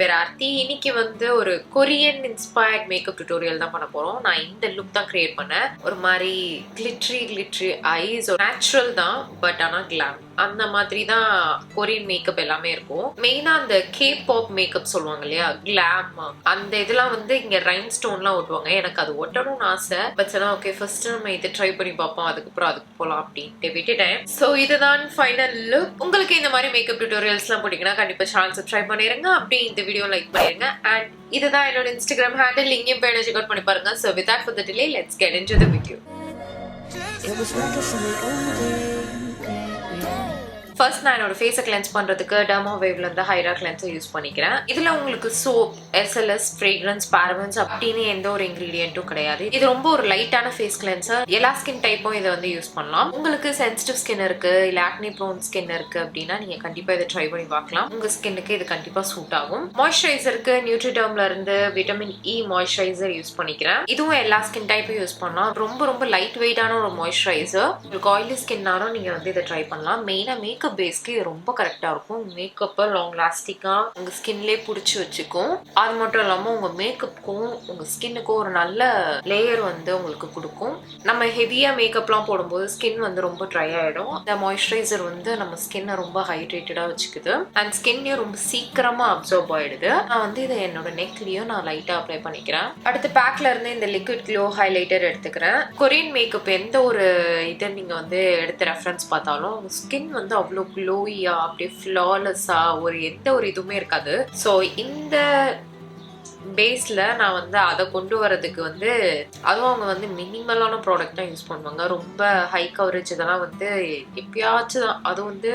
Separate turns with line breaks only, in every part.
பேர் ஆர்த்தி. இன்னைக்கு வந்து ஒரு கொரியன் இன்ஸ்பயர்ட் மேக்கப் டியூட்டோரியல் தான் பண்ண போறோம். நான் இந்த லுக் தான் கிரியேட் பண்ணேன். ஒரு மாதிரி கிளிட்ரி ஐஸ், நேச்சுரல் தான் பட் ஆனா கிளாம் அந்த மாதிரி தான் கொரியன் மேக்கப் எல்லாமே இருக்கும். மெயினா அந்த K-pop மேக்கப் சொல்லுவாங்க இல்லையா, கிளாம், அந்த இதெல்லாம் வந்து இங்க ரைன் ஸ்டோன்லாம் ஒட்டுவாங்க. எனக்கு அது ஒட்டணும்னு ஆசை. பட் சொன்னா ஓகே ஃபர்ஸ்ட் நம்ம இதை ட்ரை பண்ணி பார்ப்போம், அதுக்கப்புறம் அதுக்கு போகலாம் அப்படின்ட்டு விட்டுட்டேன். ஸோ இதுதான் ஃபைனல் லுக். உங்களுக்கு இந்த மாதிரி மேக்கப் டியூட்டோரியல்ஸ்லாம் பிடிக்குன்னா கண்டிப்பா சேனல் சப்ஸ்கிரைப் பண்ணிருங்க, அப்படியே இந்த வீடியோ லைக் பண்ணிருங்க. அண்ட் இதுதான் என்னோட இன்ஸ்டாகிராம் ஹேண்டில், இங்கேயும் போய் செக் அவுட் பண்ணி பாருங்க. So without further delay, let's get into the video. First நான் என்னோட ஃபேஸை கிளென்ஸ் பண்ணுறதுக்கு டெர்மா வேவ்ல இருந்து ஹைரா கிளென்ஸை யூஸ் பண்ணிக்கிறேன். இதில் உங்களுக்கு சோப், SLS, ஃப்ரேக்ரன்ஸ், பேரபன்ஸ் அப்படின்னு எந்த ஒரு இன்க்ரீடியன்ட்டும் கிடையாது. இது ரொம்ப ஒரு லைட்டான ஃபேஸ் கிளென்சர். எல்லா ஸ்கின் டைப்பும் இதை வந்து யூஸ் பண்ணலாம். உங்களுக்கு சென்சிட்டிவ் ஸ்கின் இருக்கு, இல்லை ஆக்னி ப்ரோன் ஸ்கின் இருக்கு அப்படின்னா நீங்க கண்டிப்பா இதை ட்ரை பண்ணி பார்க்கலாம். உங்க ஸ்கின்னுக்கு இது கண்டிப்பா சூட் ஆகும். மாய்ஸ்சரைசருக்கு நியூட்ரிடர்ம்ல இருந்து விட்டமின் இ மாய்ஸ்சரைசர் யூஸ் பண்ணிக்கிறேன். இதுவும் எல்லா ஸ்கின் டைப்பும் யூஸ் பண்ணலாம். ரொம்ப லைட் வெயிட்டான ஒரு மாய்ஸ்சரைசர். உங்களுக்கு ஆயிலி ஸ்கின்னாலும் நீங்க வந்து இதை ட்ரை பண்ணலாம். மெயினா மேக்கப் பேஸ்க்கு ரொம்ப கரெக்டா இருக்கும். மேக்கப்பை லாங் லாஸ்டிக்கா உங்க ஸ்கின்லயே புடிச்சு வச்சுக்கும். அது மட்டும் இல்லாம உங்க மேக்கப்புக்கும் உங்க ஸ்கின்னுக்கும் ஒரு நல்ல லேயர் வந்து உங்களுக்கு கொடுக்கும். நம்ம ஹெவியா மேக்கப்லாம் போடும்போது ஸ்கின் வந்து ரொம்ப ட்ரை ஆயிடும். இந்த மாய்ஸ்சரைசர் வந்து நம்ம ஸ்கின்னை ரொம்ப ஹைட்ரேட்டடா வச்சுக்குது அண்ட் ஸ்கின்னையும் ரொம்ப சீக்கிரமா அப்சர்வ் ஆயிடுது. நான் வந்து இதை என்னோட நெக்லயும் நான் லைட்டா அப்ளை பண்ணிக்கிறேன். அடுத்து பேக்ல இருந்து இந்த லிக்விட் க்ளோ ஹைலைட்டர் எடுத்துக்கிறேன். கொரியன் மேக்கப் எந்த ஒரு இதை நீங்க வந்து எடுத்து ரெஃபரன்ஸ் பார்த்தாலும் ஸ்கின் வந்து அவ்வளோ க்ளோயியா, அப்படியே ஃப்ளாலெஸ்ஸா, எந்த ஒரு இதுவுமே இருக்காது. ஸோ இந்த பேஸ்ல நான் வந்து அதை கொண்டு வரதுக்கு வந்து அதுவும் அவங்க வந்து மினிமலான ப்ராடக்ட் தான் யூஸ் பண்ணுவாங்க. ரொம்ப ஹை கவரேஜ் இதெல்லாம் வந்து எப்பயாச்சும் தான். அது வந்து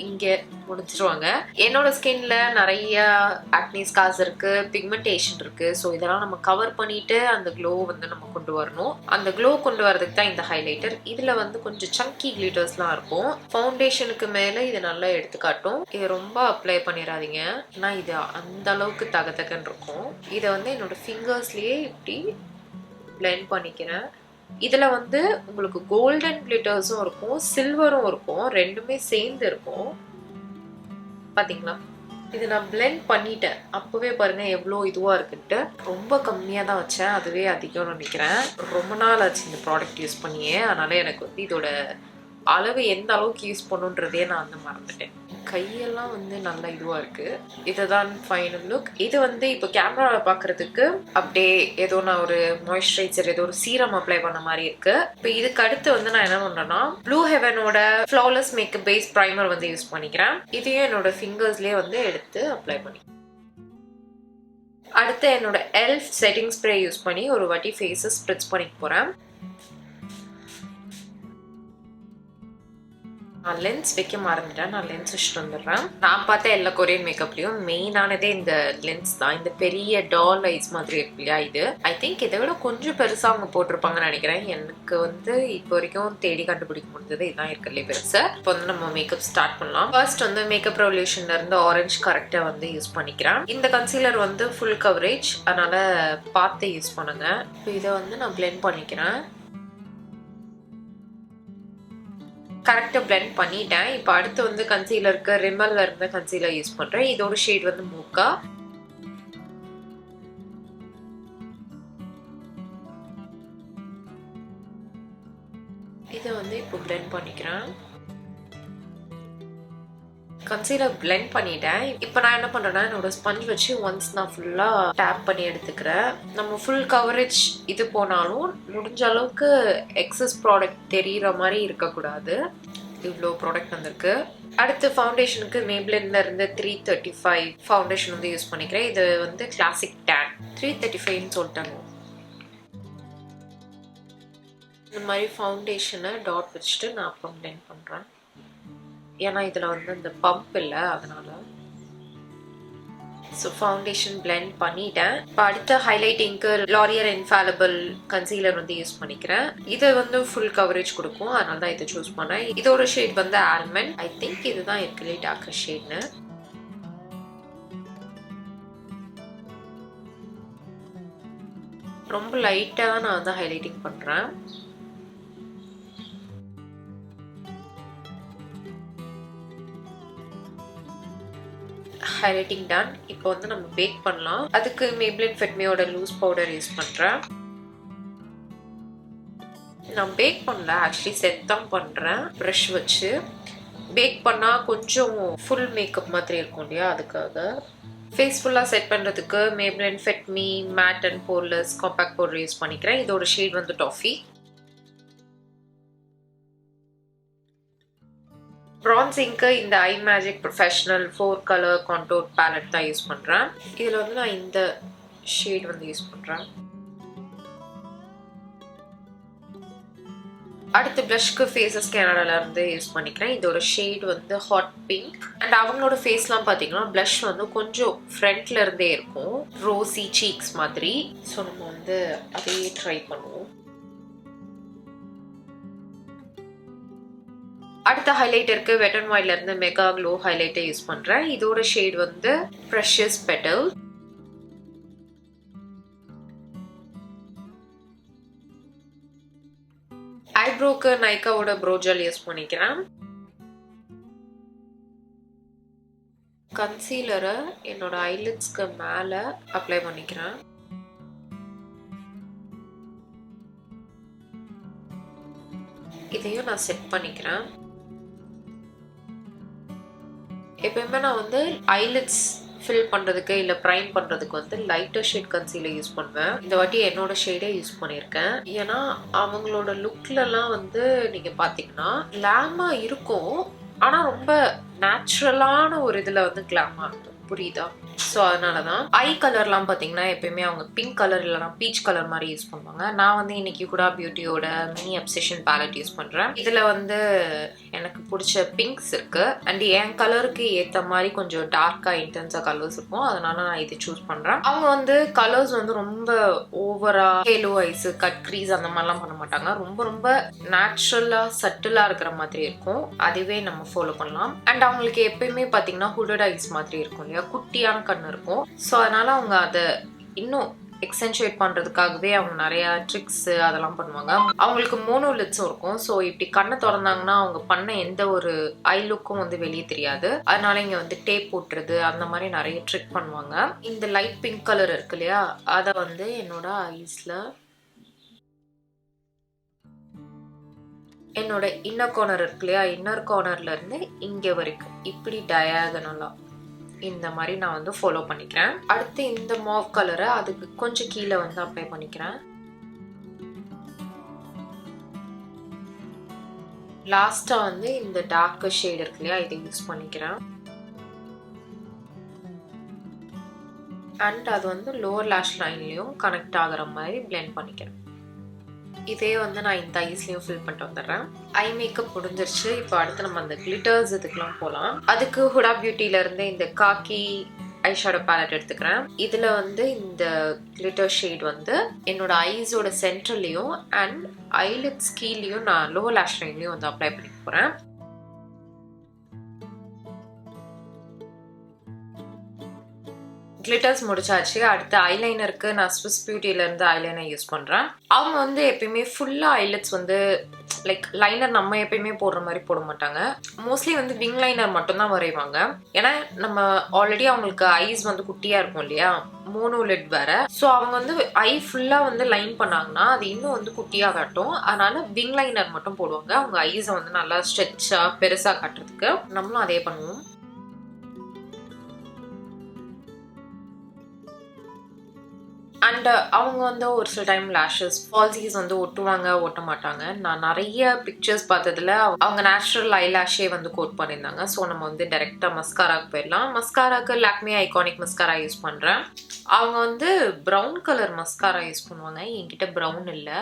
இங்க முடிச்சிருவாங்க. என்னோட ஸ்கின்ல நிறைய ஆக்னி ஸ்கார்ஸ் இருக்கு, பிக்மெண்டேஷன் இருக்கு. ஸோ இதெல்லாம் நம்ம கவர் பண்ணிட்டு அந்த க்ளோ வந்து நம்ம கொண்டு வரணும். அந்த க்ளோ கொண்டு வரதுக்கு தான் இந்த ஹைலைட்டர். இதுல வந்து கொஞ்சம் சங்கி கிளிட்டர்ஸ்லாம் இருக்கும். ஃபவுண்டேஷனுக்கு மேல இது நல்லா எடுத்துக்காட்டும். இது ரொம்ப அப்ளை பண்ணிடாதீங்க, ஏன்னா இது அந்த அளவுக்கு தகன்னு இருக்கும். இதை வந்து என்னோட ஃபிங்கர்ஸ்லயே இப்படி பிளெண்ட் பண்ணிக்கிறேன். இதுல வந்து உங்களுக்கு கோல்டன் கிளிட்டர்ஸும் இருக்கும், சில்வரும் இருக்கும், ரெண்டுமே சேர்ந்து இருக்கும். பாத்தீங்களா, இது நான் பிளெண்ட் பண்ணிட்டேன். அப்பவே பாருங்க எவ்வளோ இதுவா இருக்குன்ட்டு. ரொம்ப கம்மியா தான் வச்சேன், அதுவே அதிகம் நினைக்கிறேன். ரொம்ப நாள் ஆச்சு இந்த ப்ராடக்ட் யூஸ் பண்ணியே, அதனால எனக்கு வந்து இதோட அளவு எந்த அளவுக்கு யூஸ் பண்ணுன்றதே நான் வந்து மறந்துட்டேன். கையெல்லாம் வந்து நல்லா இதுவா இருக்கு. இதுதான் ஃபைனல் லுக். இது வந்து இப்போ கேமரால பாக்குறதுக்கு அப்படியே ஏதோ நான் ஒரு மாய்ஸ்சரைசர், ஏதோ ஒரு சீரம் அப்ளை பண்ண மாதிரி இருக்கு. இப்போ இதுக்கு அடுத்து வந்து நான் என்ன பண்றேன்னா ப்ளூ ஹெவனோட ஃப்ளாலெஸ் மேக்கப் பேஸ் பிரைமர் வந்து யூஸ் பண்ணிக்கிறேன். இதையும் என்னோட ஃபிங்கர்ஸ்லயே வந்து எடுத்து அப்ளை பண்ணி அடுத்து என்னோட எல்ஃப் செட்டிங் ஸ்ப்ரே யூஸ் பண்ணி ஒரு வாட்டி ஃபேஸை ஸ்ப்ரிட்ஸ் பண்ணிட்டு போறேன். நான் லென்ஸ் வைக்க மறந்துட்டேன், நான் லென்ஸ் வச்சுட்டு வந்துடுறேன். நான் பார்த்த எல்லா கொரியன் மேக்கப்லயும் மெயினானதே இந்த லென்ஸ் தான். இந்த பெரிய டால் ஐஸ் மாதிரி இருக்கு இல்லையா, இது ஐ திங்க் இதை விட கொஞ்சம் பெருசா அவங்க போட்டிருப்பாங்கன்னு நினைக்கிறேன். எனக்கு வந்து இப்போ வரைக்கும் தேடி கண்டுபிடிக்க முடிஞ்சது இதுதான் இருக்கிறதுலே பெருசு. இப்போ வந்து நம்ம மேக்கப் ஸ்டார்ட் பண்ணலாம். ஃபர்ஸ்ட் வந்து மேக்கப் ரெவல்யூஷன்ல இருந்து ஆரஞ்சு கரெக்டா வந்து யூஸ் பண்ணிக்கிறேன். இந்த கன்சீலர் வந்து ஃபுல் கவரேஜ், அதனால பார்த்து யூஸ் பண்ணுங்க. இப்போ இதை வந்து நான் பிளெண்ட் பண்ணிக்கிறேன். கரெக்டாக பிளெண்ட் பண்ணிட்டேன். இப்போ அடுத்து வந்து கன்சீலருக்கு ரிமல்ல இருந்த கன்சீலர் யூஸ் பண்றேன். இதோட ஷேட் வந்து மூக்கா. இதை வந்து இப்போ பிளெண்ட் பண்ணிக்கிறேன். கன்சீலர் பிளெண்ட் பண்ணிட்டேன். இப்போ நான் என்ன பண்றேன்னா என்னோட ஸ்பஞ்ச் வச்சு ஒன்ஸ் நான் ஃபுல்லா டேப் பண்ணி எடுத்துக்கிறேன். நம்ம ஃபுல் கவரேஜ் இது போனாலும் முடிஞ்ச அளவுக்கு எக்ஸஸ் ப்ராடக்ட் தெரியுற மாதிரி இருக்கக்கூடாது. இவ்வளோ ப்ராடக்ட் வந்திருக்கு. அடுத்து ஃபவுண்டேஷனுக்கு மேப்லின்ல இருந்து 335 ஃபவுண்டேஷன் வந்து யூஸ் பண்ணிக்கிறேன். இது வந்து கிளாசிக் டேன் 335ன்னு சொல்லிட்டாங்க. இந்த மாதிரி ஃபவுண்டேஷனை டாட் வச்சுட்டு நான் அப்புறம் பிளெண்ட் பண்றேன். ஏன்னா இதுல வந்து இந்த பம்ப் இல்லை, அதனால. ஸோ ஃபவுண்டேஷன் பிளெண்ட் பண்ணிட்டேன். இப்போ அடுத்த ஹைலைட்டிங்க்கு லாரியல் இன்ஃபாலிபிள் கன்சீலர் வந்து யூஸ் பண்ணிக்கிறேன். இது வந்து ஃபுல் கவரேஜ் கொடுக்கும், அதனால தான் இதை சூஸ் பண்ணேன். இதோட ஷேட் வந்து ஆல்மண்ட். ஐ திங்க் இதுதான் இருக்குல்லே டார்க்கர் ஷேட்னு. ரொம்ப லைட்டாக தான் நான் வந்து ஹைலைட்டிங் பண்ணுறேன். Highlighting done. இப்போ வந்து நம்ம பேக் பண்ணலாம். அதுக்கு Maybelline Fit Meயோட லூஸ் பவுடர் யூஸ் பண்றேன். நான் பேக் பண்ணல, ஆக்சுவலி செட் தான் பண்றேன் ப்ரஷ் வச்சு. பேக் பண்ணா கொஞ்சம் ஃபுல் மேக்கப் மாதிரி இருக்கும் இல்லையா, அதுக்காக. ஃபேஸ் ஃபுல்லாக செட் பண்ணுறதுக்கு Maybelline Fit Me matte and poreless compact powder use பண்ணிக்கிறேன். இதோட ஷேட் வந்து டாஃபி. ப்ரான்சிங்க்கு இந்த I magic professional 4 colour contour palette தான் யூஸ் பண்ணுறேன். இதில் வந்து நான் இந்த ஷேட் வந்து யூஸ் பண்ணுறேன். அடுத்து ப்ளஷ்க்கு ஃபேஸஸ் கனடாலேருந்து யூஸ் பண்ணிக்கிறேன். இதோட ஷேட் வந்து ஹாட் பிங்க். அண்ட் அவங்களோட ஃபேஸ்லாம் பார்த்தீங்கன்னா ப்ளஷ் வந்து கொஞ்சம் ஃப்ரண்ட்ல இருந்தே இருக்கும், ரோசி சீக்ஸ் மாதிரி. ஸோ நம்ம வந்து அதையே ட்ரை பண்ணுவோம். அடுத்த ஹைலைட்டருக்கு வெட் அண்ட் வைல்ட்லேருந்து MegaGlo ஹைலைட்டை யூஸ் பண்ணுறேன். இதோட ஷேட் வந்து ப்ரெஷியஸ் பெட்டல். ஐப்ரோக்கு நைக்காவோட ப்ரோ ஜெல் யூஸ் பண்ணிக்கிறேன். கன்சீலரை என்னோட ஐலிட்ஸ்க்கு மேலே அப்ளை பண்ணிக்கிறேன். இதையும் நான் செட் பண்ணிக்கிறேன். எப்பயுமே நான் வந்து ஐலிட்ஸ் ஃபில் பண்ணுறதுக்கு இல்லை ப்ரைம் பண்ணுறதுக்கு வந்து லைட்டர் ஷேட் கன்சீலர் யூஸ் பண்ணுவேன். இந்த வாட்டி என்னோட ஷேடே யூஸ் பண்ணியிருக்கேன். ஏன்னா அவங்களோட லுக்லலாம் வந்து நீங்கள் பார்த்தீங்கன்னா கிளாமாக இருக்கும், ஆனால் ரொம்ப நேச்சுரலான ஒரு இதில் வந்து கிளாமாக இருக்கும். புரியுதா? ஸோ அதனால தான் ஐ கலர்லாம் பார்த்தீங்கன்னா எப்பயுமே அவங்க பிங்க் கலர் இல்லைனா பீச் கலர் மாதிரி யூஸ் பண்ணுவாங்க. நான் வந்து இன்னைக்கு கூட பியூட்டியோட மினி அப்சஷன் பேலட் யூஸ் பண்ணுறேன். இதில் வந்து எனக்கு பிடிச்ச பிங்க்ஸ் இருக்கு. அண்ட் என் கலருக்கு ஏற்ற மாதிரி கொஞ்சம் டார்க்காக இன்டென்ஸாக கலர்ஸ் இருக்கும். அதனால நான் இதை சூஸ் பண்ணுறேன். அவங்க வந்து கலர்ஸ் வந்து ரொம்ப ஓவரா ஹேலோ ஐஸ், கட் க்ரீஸ் அந்த மாதிரிலாம் பண்ண மாட்டாங்க. ரொம்ப ரொம்ப நேச்சுரலாக சட்டிலாக இருக்கிற மாதிரி இருக்கும். அதுவே நம்ம ஃபாலோ பண்ணலாம். அண்ட் அவங்களுக்கு எப்பயுமே பார்த்தீங்கன்னா ஹுடட் ஐஸ் மாதிரி இருக்கும் இல்லையா, குட்டியான கண்ணு இருக்கும். ஸோ அதனால அவங்க அதை இன்னும் எக்ஸென்சுவேட் பண்றதுக்காகவே அவங்க நிறைய ட்ரிக்ஸ் அதெல்லாம் பண்ணுவாங்க. அவங்களுக்கு மோனோ லிட்ஸும் இருக்கும். ஸோ இப்படி கண்ணை திறந்தாங்கன்னா அவங்க பண்ண எந்த ஒரு ஐ லுக்கும் வந்து வெளியே தெரியாது. அதனால இங்க வந்து டேப் போட்டுறது அந்த மாதிரி நிறைய ட்ரிக் பண்ணுவாங்க. இந்த லைட் பிங்க் கலர் இருக்கு இல்லையா, அதை வந்து என்னோட ஐஸ்ல என்னோட இன்னர் கார்னர் இருக்கு இல்லையா, இன்னர் கார்னர்ல இருந்து இங்க வரைக்கும் இப்படி டயாகனலா இந்த மாதிரி நான் வந்து ஃபாலோ பண்ணிக்கிறேன். அடுத்து இந்த மாவ் கலரை அதுக்கு கொஞ்சம் கீழே வந்து அப்ளை பண்ணிக்கிறேன். லாஸ்டா வந்து இந்த டார்க் ஷேட் இருக்கு இல்லையா, இதை யூஸ் பண்ணிக்கிறேன். அண்ட் அது வந்து லோவர் லேஷ் லைன்லயும் கனெக்ட் ஆகுற மாதிரி பிளெண்ட் பண்ணிக்கிறேன். இதே வந்து நான் இந்த ஐஸ்லயும் ஃபில் பண்ணிட்டு வந்துடுறேன். ஐ மேக்கப் முடிஞ்சிருச்சு. இப்போ அடுத்து நம்ம அந்த கிளிட்டர்ஸ் இதுக்கெல்லாம் போகலாம். அதுக்கு ஹுடா பியூட்டில இருந்து இந்த காக்கி ஐஷேடோ பேலட் எடுத்துக்கிறேன். இதுல வந்து இந்த கிளிட்டர் ஷேட் வந்து என்னோட ஐஸோட சென்டர்லயும் அண்ட் ஐலிட்ஸ் கீழயும் நான் லோவர் லேஷ் லைன்லயும் வந்து அப்ளை பண்ணி போறேன். கிளிட்டர்ஸ் முடிச்சாச்சு. அடுத்து ஐலைனருக்கு நான் ஸ்விஸ் பியூட்டில இருந்து ஐலைனர் யூஸ் பண்றேன். அவங்க வந்து எப்பயுமே ஃபுல்லா ஐலட்ஸ் வந்து லைக் லைனர் நம்ம எப்பயுமே போடுற மாதிரி போட மாட்டாங்க. மோஸ்ட்லி வந்து விங் லைனர் மட்டும் தான் வரைவாங்க. ஏன்னா நம்ம ஆல்ரெடி அவங்களுக்கு ஐஸ் வந்து குட்டியா இருக்கும் இல்லையா, மோனோ லிட் வேற. ஸோ அவங்க வந்து ஐ ஃபுல்லா வந்து லைன் பண்ணாங்கன்னா அது இன்னும் வந்து குட்டியா காட்டும். அதனால விங் லைனர் மட்டும் போடுவாங்க, அவங்க ஐஸை வந்து நல்லா ஸ்ட்ரெச்சா பெருசா காட்டுறதுக்கு. நம்மளும் அதே பண்ணுவோம். அண்ட் அவங்க வந்து ஒரு சில டைம் லேஷஸ் ஃபால்சிஸ் வந்து ஒட்டுவாங்க, ஒட்ட மாட்டாங்க. நான் நிறைய பிக்சர்ஸ் பார்த்ததுல அவங்க நேச்சுரல் ஐ லேஷே வந்து கோட் பண்ணியிருந்தாங்க. ஸோ நம்ம வந்து டைரெக்டா மஸ்காராக்கு போயிடலாம். மஸ்காராக்கு லாக்மே ஐகானிக் மஸ்காரா யூஸ் பண்றேன். அவங்க வந்து ப்ரௌன் கலர் மஸ்காரா யூஸ் பண்ணுவாங்க. என்கிட்ட ப்ரௌன் இல்லை.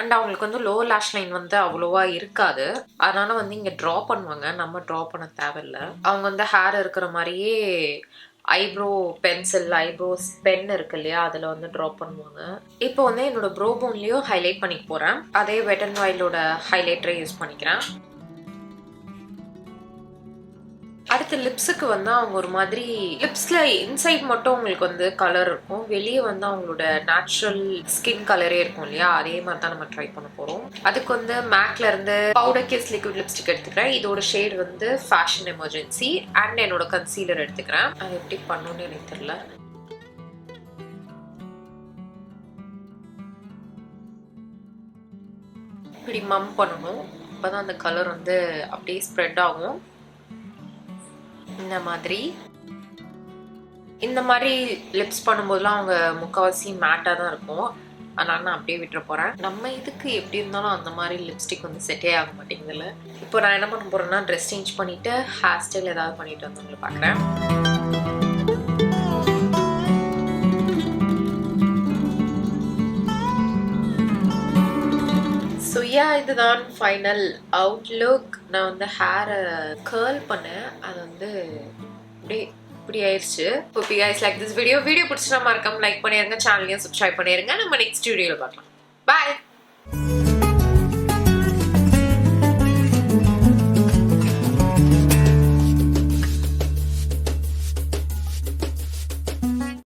அண்ட் அவங்களுக்கு வந்து லோ லேஷ் லைன் வந்து அவ்வளோவா இருக்காது. அதனால வந்து இங்க ட்ரா பண்ணுவாங்க, நம்ம ட்ரா பண்ண தேவையில்லை. அவங்க வந்து ஹேர் இருக்கிற மாதிரியே ஐப்ரோ பென்சில், ஐப்ரோஸ் பென் இருக்கு இல்லையா, அதில் வந்து ட்ரா பண்ணுவாங்க. இப்போ வந்து என்னோட ப்ரோ போன்லேயும் ஹைலைட் பண்ணிக்க போகிறேன். அதே வெட் அண்ட் வைல்டோட ஹைலைட்டரை யூஸ் பண்ணிக்கிறேன். அடுத்து லிப்ஸுக்கு வந்து அவங்க ஒரு மாதிரி லிப்ஸில் இன்சைட் மட்டும் உங்களுக்கு வந்து கலர் இருக்கும், வெளியே வந்து அவங்களோட நேச்சுரல் ஸ்கின் கலரே இருக்கும் இல்லையா, அதே மாதிரி தான் நம்ம ட்ரை பண்ண போகிறோம். அதுக்கு வந்து மேக்ல இருந்து பவுடர் கிஸ் லிக்விட் லிப்ஸ்டிக் எடுத்துக்கிறேன். இதோட ஷேட் வந்து ஃபேஷன் எமர்ஜென்சி அண்ட் என்னோட கன்சீலர் எடுத்துக்கிறேன். அது எப்படி பண்ணணும்னு எனக்கு தெரியல. இப்படி மம் பண்ணணும், அப்போதான் அந்த கலர் வந்து அப்படியே ஸ்ப்ரெட் ஆகும். இந்த மாதிரி லிப்ஸ் பண்ணும்போதுலாம் அவங்க முக்கால்வாசி மேட்டாக தான் இருக்கும், அதனால நான் அப்படியே விட்டுற போகிறேன். நம்ம இதுக்கு எப்படி இருந்தாலும் அந்த மாதிரி லிப்ஸ்டிக் வந்து செட்டே ஆக மாட்டேங்குதுல்ல. இப்போ நான் என்ன பண்ண போகிறேன்னா ட்ரெஸ் சேஞ்ச் பண்ணிவிட்டு ஹேர் ஸ்டைல் ஏதாவது பண்ணிட்டு வந்து உங்களை பார்க்குறேன். ஸோ இதுதான் ஃபைனல் அவுட்லுக். நான் வந்து ஹேரை கர்ல் பண்ணேன், அது வந்து அப்படியே இப்படி ஆயிடுச்சு. Hope you guys like this video. Video பிடிச்சினா மறக்காம லைக் பண்ணிருங்க, சேனலையும் சப்ஸ்கிரைப் பண்ணிருங்க. நம்ம நெக்ஸ்ட் வீடியோவில் பார்க்கலாம். பாய்.